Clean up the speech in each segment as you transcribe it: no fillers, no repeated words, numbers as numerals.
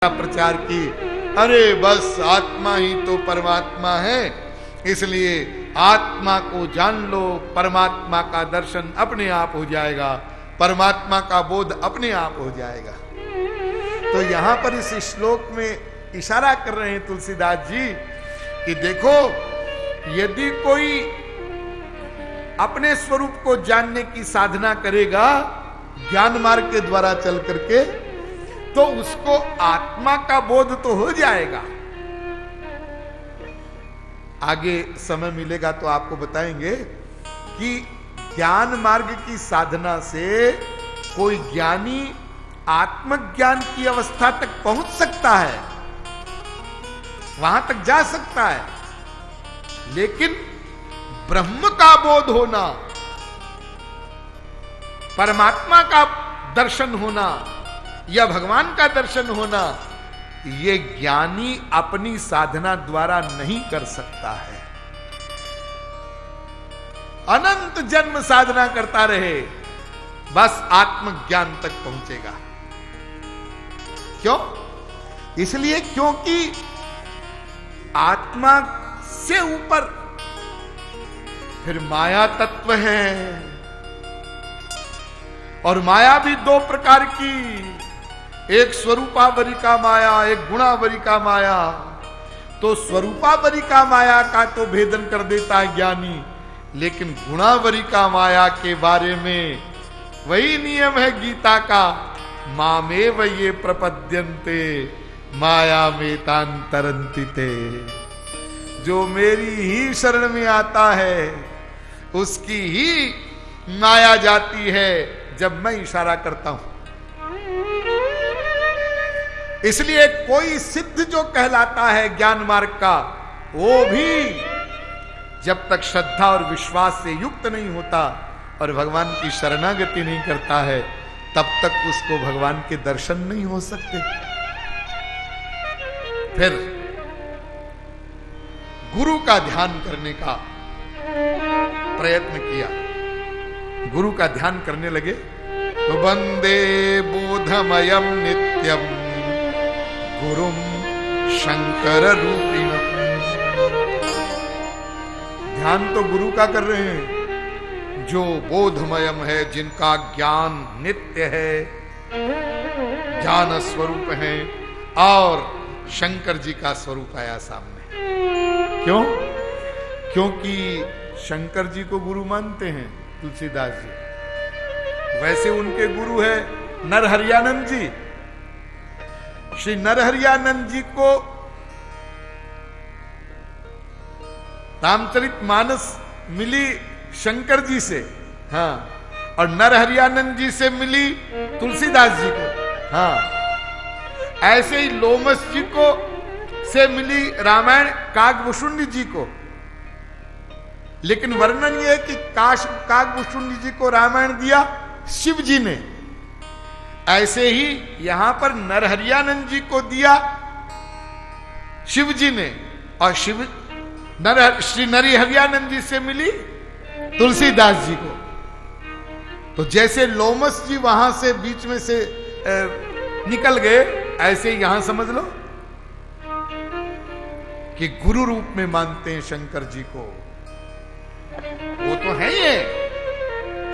प्रचार की, अरे बस आत्मा ही तो परमात्मा है, इसलिए आत्मा को जान लो, परमात्मा का दर्शन अपने आप हो जाएगा, परमात्मा का बोध अपने आप हो जाएगा। तो यहां पर इस श्लोक में इशारा कर रहे हैं तुलसीदास जी कि देखो, यदि कोई अपने स्वरूप को जानने की साधना करेगा ज्ञान मार्ग के द्वारा चल करके, तो उसको आत्मा का बोध तो हो जाएगा। आगे समय मिलेगा तो आपको बताएंगे कि ज्ञान मार्ग की साधना से कोई ज्ञानी आत्मज्ञान की अवस्था तक पहुंच सकता है, वहां तक जा सकता है, लेकिन ब्रह्म का बोध होना, परमात्मा का दर्शन होना या भगवान का दर्शन होना, ये ज्ञानी अपनी साधना द्वारा नहीं कर सकता है। अनंत जन्म साधना करता रहे, बस आत्मज्ञान तक पहुंचेगा। क्यों? इसलिए क्योंकि आत्मा से ऊपर फिर माया तत्व है, और माया भी दो प्रकार की, एक स्वरूपावरी का माया, एक गुणावरी का माया। तो स्वरूपावरी का माया का तो भेदन कर देता है ज्ञानी, लेकिन गुणावरी का माया के बारे में वही नियम है गीता का, मामेव ये प्रपद्यन्ते माया में तांतरन्ति ते। जो मेरी ही शरण में आता है उसकी ही माया जाती है जब मैं इशारा करता हूं। इसलिए कोई सिद्ध जो कहलाता है ज्ञान मार्ग का, वो भी जब तक श्रद्धा और विश्वास से युक्त नहीं होता और भगवान की शरणागति नहीं करता है, तब तक उसको भगवान के दर्शन नहीं हो सकते। फिर गुरु का ध्यान करने का प्रयत्न किया, गुरु का ध्यान करने लगे तो वंदे बोधमयम नित्यम गुरुम शंकर रूपिणम। ध्यान तो गुरु का कर रहे हैं जो बोधमयम है, जिनका ज्ञान नित्य है, ज्ञान स्वरूप है, और शंकर जी का स्वरूप आया सामने। क्यों? क्योंकि शंकर जी को गुरु मानते हैं तुलसीदास जी। वैसे उनके गुरु है नरहरियानंद जी। श्री नरहरियानंद जी को रामचरितमानस मिली शंकर जी से, हाँ, और नरहरियानंद जी से मिली तुलसीदास जी को, हाँ। ऐसे ही लोमस जी को से मिली रामायण कागभूषुंडी जी को। लेकिन वर्णन यह है कि कागभूषुंडी जी को रामायण दिया शिव जी ने, ऐसे ही यहां पर नरहरियानंद जी को दिया शिव जी ने, और श्री नरहरियानंद जी से मिली तुलसीदास जी को। तो जैसे लोमस जी वहां से बीच में से निकल गए, ऐसे ही यहां समझ लो कि गुरु रूप में मानते हैं शंकर जी को। वो तो है ही है,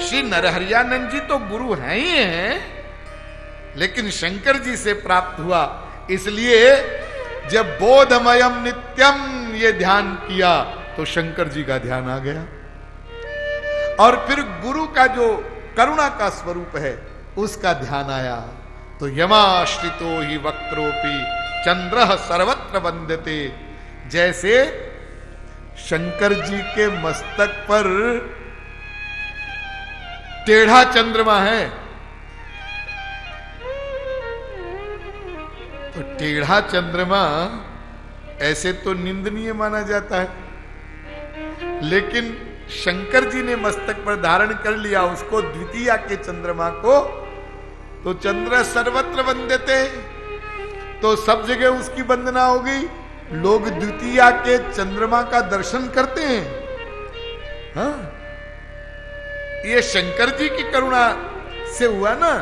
श्री नरहरियानंद जी तो गुरु हैं ही हैं, लेकिन शंकर जी से प्राप्त हुआ। इसलिए जब बोधमयम नित्यम ये ध्यान किया तो शंकर जी का ध्यान आ गया, और फिर गुरु का जो करुणा का स्वरूप है उसका ध्यान आया। तो यमाश्रितो ही वक्रोपि चंद्रः सर्वत्र वंदते। जैसे शंकर जी के मस्तक पर टेढ़ा चंद्रमा है, तो टेढ़ा चंद्रमा ऐसे तो निंदनीय माना जाता है, लेकिन शंकर जी ने मस्तक पर धारण कर लिया उसको, द्वितीया के चंद्रमा को, तो चंद्र सर्वत्र वंदते, तो सब जगह उसकी वंदना हो गई। लोग द्वितीया के चंद्रमा का दर्शन करते हैं, हाँ? ये शंकर जी की करुणा से हुआ ना।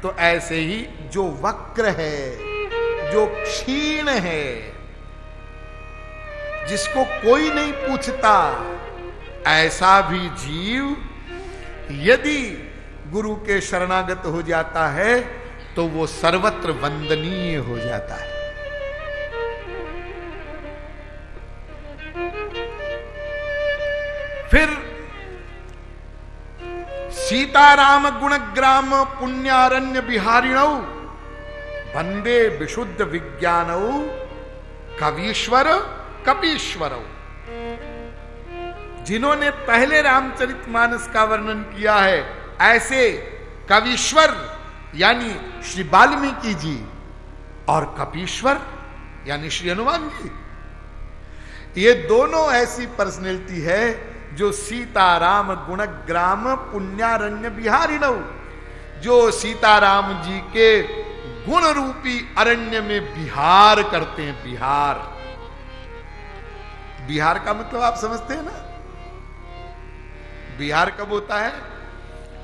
तो ऐसे ही जो वक्र है जो क्षीण है, जिसको कोई नहीं पूछता, ऐसा भी जीव यदि गुरु के शरणागत हो जाता है तो वो सर्वत्र वंदनीय हो जाता है। फिर सीताराम गुणग्राम पुण्यारण्य बिहारिणौ वंदे विशुद्ध विज्ञानौ कवीश्वर कपीश्वरौ। जिन्होंने पहले रामचरितमानस का वर्णन किया है, ऐसे कवीश्वर यानी श्री वाल्मीकि जी और कपीश्वर यानी श्री हनुमान जी, ये दोनों ऐसी पर्सनैलिटी है जो सीताराम गुणग्राम पुण्यारण्य बिहारिणौ, जो सीताराम जी के गुण रूपी अरण्य में विहार करते हैं। विहार, बिहार का मतलब आप समझते हैं ना? बिहार कब होता है?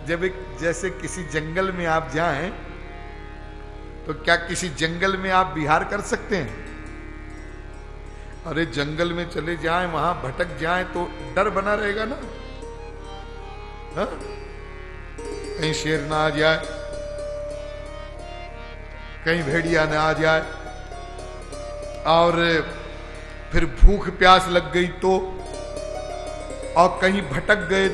जब एक जैसे किसी जंगल में आप जाएं तो क्या किसी जंगल में आप बिहार कर सकते हैं? अरे जंगल में चले जाएं, वहां भटक जाएं तो डर बना रहेगा ना, हा? कहीं शेर ना आ जाए, कहीं भेड़िया ना आ जाए, और फिर भूख प्यास लग गई तो, और कहीं भटक गए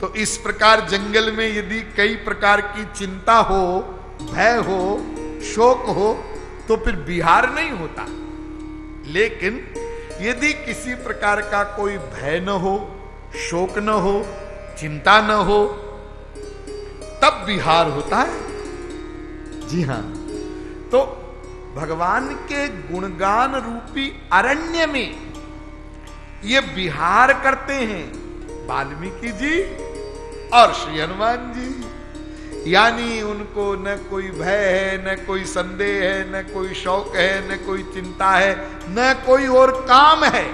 तो इस प्रकार जंगल में यदि कई प्रकार की चिंता हो, भय हो, शोक हो, तो फिर बिहार नहीं होता। लेकिन यदि किसी प्रकार का कोई भय न हो, शोक न हो, चिंता न हो, तब बिहार होता है। जी हां, तो भगवान के गुणगान रूपी अरण्य में ये विहार करते हैं वाल्मीकि जी और श्री हनुमान जी। यानी उनको न कोई भय है, न कोई संदेह है, न कोई शौक है, न कोई चिंता है, न कोई और काम है।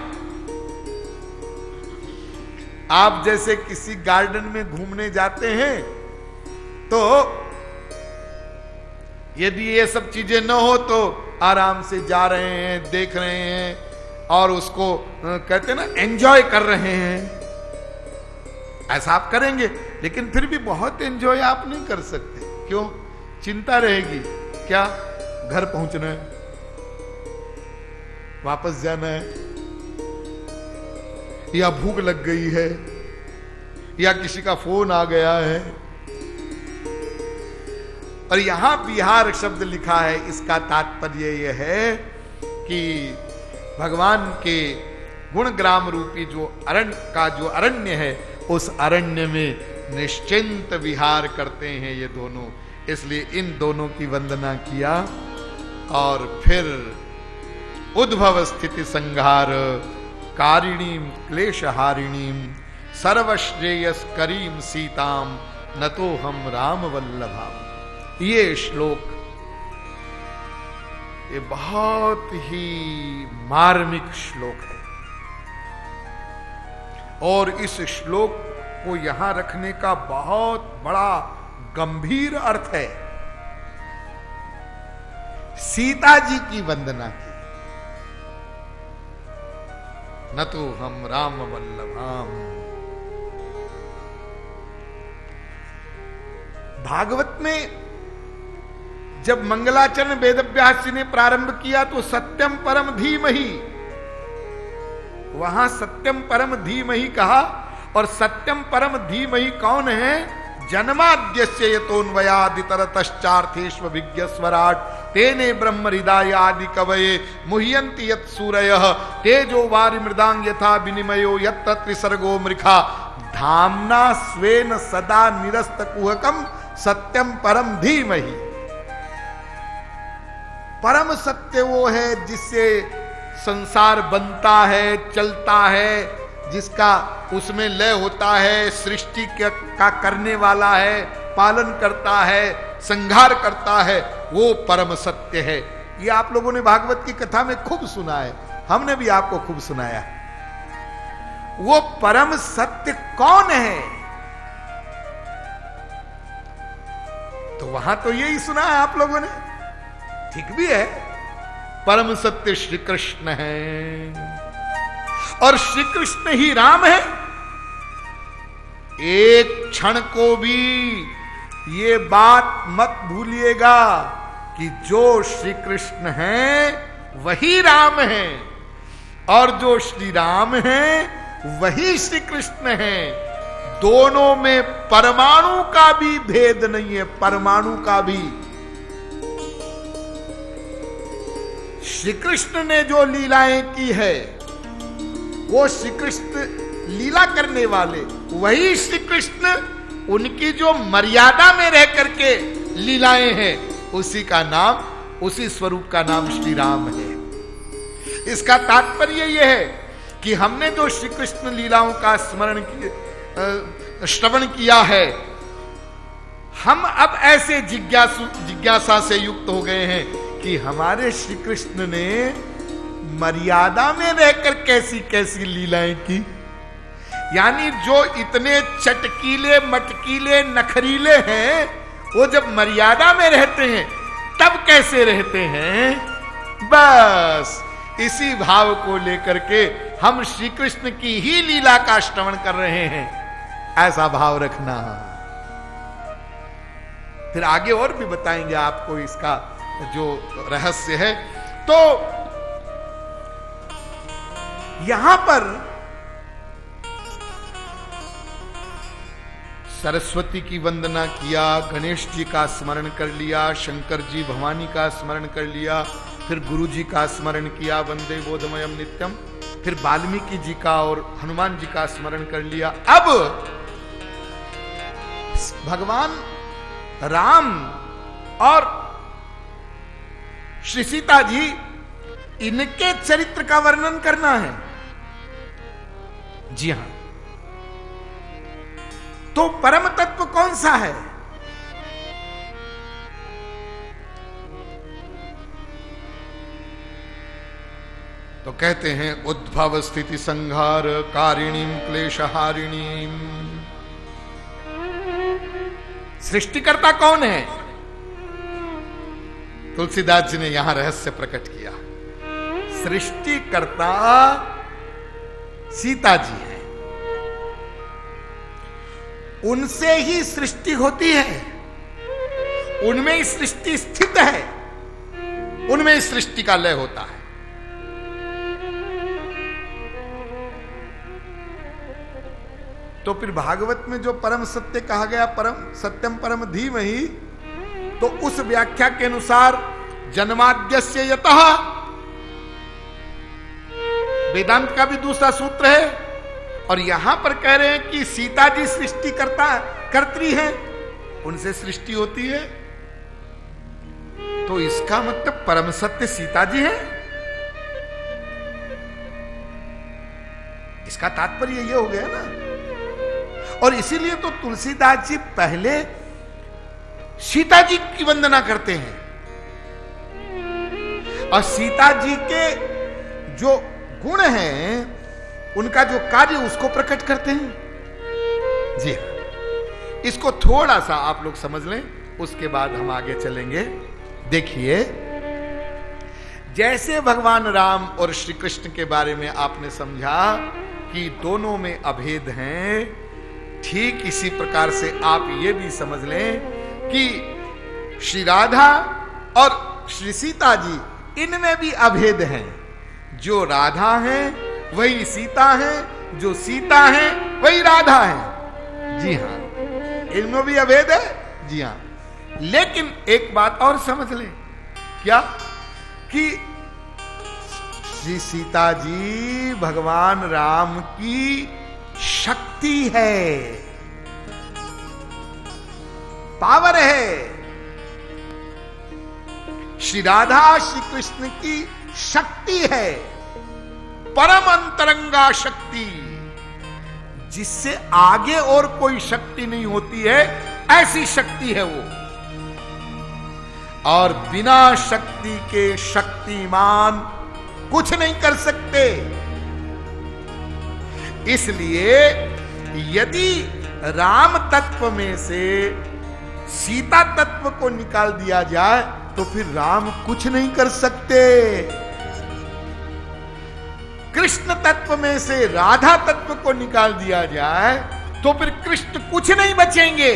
आप जैसे किसी गार्डन में घूमने जाते हैं तो यदि ये सब चीजें न हो तो आराम से जा रहे हैं, देख रहे हैं और उसको कहते हैं ना एंजॉय कर रहे हैं, ऐसा आप करेंगे। लेकिन फिर भी बहुत एंजॉय आप नहीं कर सकते। क्यों? चिंता रहेगी। क्या? घर पहुंचना है, वापस जाना है, या भूख लग गई है, या किसी का फोन आ गया है। और यहां बिहार शब्द लिखा है, इसका तात्पर्य यह है कि भगवान के गुणग्राम रूपी जो अरण्य का जो अरण्य है, उस अरण्य में निश्चिंत विहार करते हैं ये दोनों। इसलिए इन दोनों की वंदना किया। और फिर उद्भव स्थिति संहार कारिणीम क्लेशहारिणीम सर्वश्रेयस करीम सीताम नतो हम राम वल्लभाम। ये श्लोक ये बहुत ही मार्मिक श्लोक है और इस श्लोक को यहां रखने का बहुत बड़ा गंभीर अर्थ है। सीता जी की वंदना की, न तो हम राम वल्लभाम। भागवत में जब मंगलाचरण वेदव्यास जी ने प्रारंभ किया तो सत्यम परम धीमहि, वहां सत्यम परम धीमहि कहा। और सत्यम परम धीमहि कौन है? जन्माद्यस्य यतोन्वयादितरतश्चार्थेष्व विज्ञस्वराट तेने ब्रह्म हृदय आदि कवये मुह्यन्ति यत् सूरयः तेजो वारि मृदांग यथा विनिमयो यत्र त्रिसर्गो मृखा धाम्ना स्वेन सदा निरस्त कुहकम सत्यम परम धीमहि। परम सत्य वो है जिससे संसार बनता है, चलता है, जिसका उसमें लय होता है, सृष्टि का करने वाला है, पालन करता है, संहार करता है, वो परम सत्य है। ये आप लोगों ने भागवत की कथा में खूब सुना है, हमने भी आपको खूब सुनाया। वो परम सत्य कौन है? तो वहां तो यही सुना है आप लोगों ने। ठीक भी है, परम सत्य श्री कृष्ण है और श्री कृष्ण ही राम है। एक क्षण को भी ये बात मत भूलिएगा कि जो श्री कृष्ण है वही राम है और जो श्री राम है वही श्री कृष्ण है। दोनों में परमाणु का भी भेद नहीं है, परमाणु का भी। श्री कृष्ण ने जो लीलाएं की है वो श्री कृष्ण लीला करने वाले, वही श्री कृष्ण उनकी जो मर्यादा में रह करके लीलाएं हैं उसी का नाम, उसी स्वरूप का नाम श्री राम है। इसका तात्पर्य यह है कि हमने जो श्री कृष्ण लीलाओं का श्रवण किया है, हम अब ऐसे जिज्ञासा से युक्त हो गए हैं कि हमारे श्री कृष्ण ने मर्यादा में रहकर कैसी कैसी लीलाएं की। यानी जो इतने चटकीले मटकीले नखरीले हैं, वो जब मर्यादा में रहते हैं तब कैसे रहते हैं। बस इसी भाव को लेकर के हम श्री कृष्ण की ही लीला का श्रवण कर रहे हैं, ऐसा भाव रखना। फिर आगे और भी बताएंगे आपको इसका जो रहस्य है। तो यहां पर सरस्वती की वंदना किया, गणेश जी का स्मरण कर लिया, शंकर जी भवानी का स्मरण कर लिया, फिर गुरु जी का स्मरण किया, वंदे बोधमयम नित्यम, फिर वाल्मीकि जी का और हनुमान जी का स्मरण कर लिया। अब भगवान राम और श्री सीता जी, इनके चरित्र का वर्णन करना है। जी हां, तो परम तत्व कौन सा है? तो कहते हैं उद्भव स्थिति संहार कारिणीम क्लेशहारिणीम। सृष्टिकर्ता कौन है? तुलसीदास जी ने यहां रहस्य प्रकट किया। सृष्टिकर्ता सीता जी है, उनसे ही सृष्टि होती है, उनमें ही सृष्टि स्थित है, उनमें ही सृष्टि का लय होता है। तो फिर भागवत में जो परम सत्य कहा गया, परम सत्यम परम धीमहि, तो उस व्याख्या के अनुसार जन्माद्यस्य यतः, वेदांत का भी दूसरा सूत्र है, और यहां पर कह रहे हैं कि सीता जी सृष्टि कर्त्री हैं, उनसे सृष्टि होती है। तो इसका मतलब परम सत्य सीता जी हैं। इसका तात्पर्य यह हो गया ना। और इसीलिए तो तुलसीदास जी पहले सीता जी की वंदना करते हैं और सीता जी के जो गुण हैं, उनका जो कार्य, उसको प्रकट करते हैं। जी हाँ, इसको थोड़ा सा आप लोग समझ लें, उसके बाद हम आगे चलेंगे। देखिए, जैसे भगवान राम और श्री कृष्ण के बारे में आपने समझा कि दोनों में अभेद हैं, ठीक इसी प्रकार से आप ये भी समझ लें कि श्री राधा और श्री सीता जी, इनमें भी अभेद हैं। जो राधा है वही सीता है, जो सीता है वही राधा है। जी हां, इनमें भी अभेद है। जी हां, लेकिन एक बात और समझ लें, क्या कि श्री सीता जी भगवान राम की शक्ति है, पावर है। श्री राधा श्री कृष्ण की शक्ति है, परम अंतरंगा शक्ति, जिससे आगे और कोई शक्ति नहीं होती है, ऐसी शक्ति है वो। और बिना शक्ति के शक्तिमान कुछ नहीं कर सकते। इसलिए यदि राम तत्व में से सीता तत्व को निकाल दिया जाए तो फिर राम कुछ नहीं कर सकते। कृष्ण तत्व में से राधा तत्व को निकाल दिया जाए तो फिर कृष्ण कुछ नहीं बचेंगे।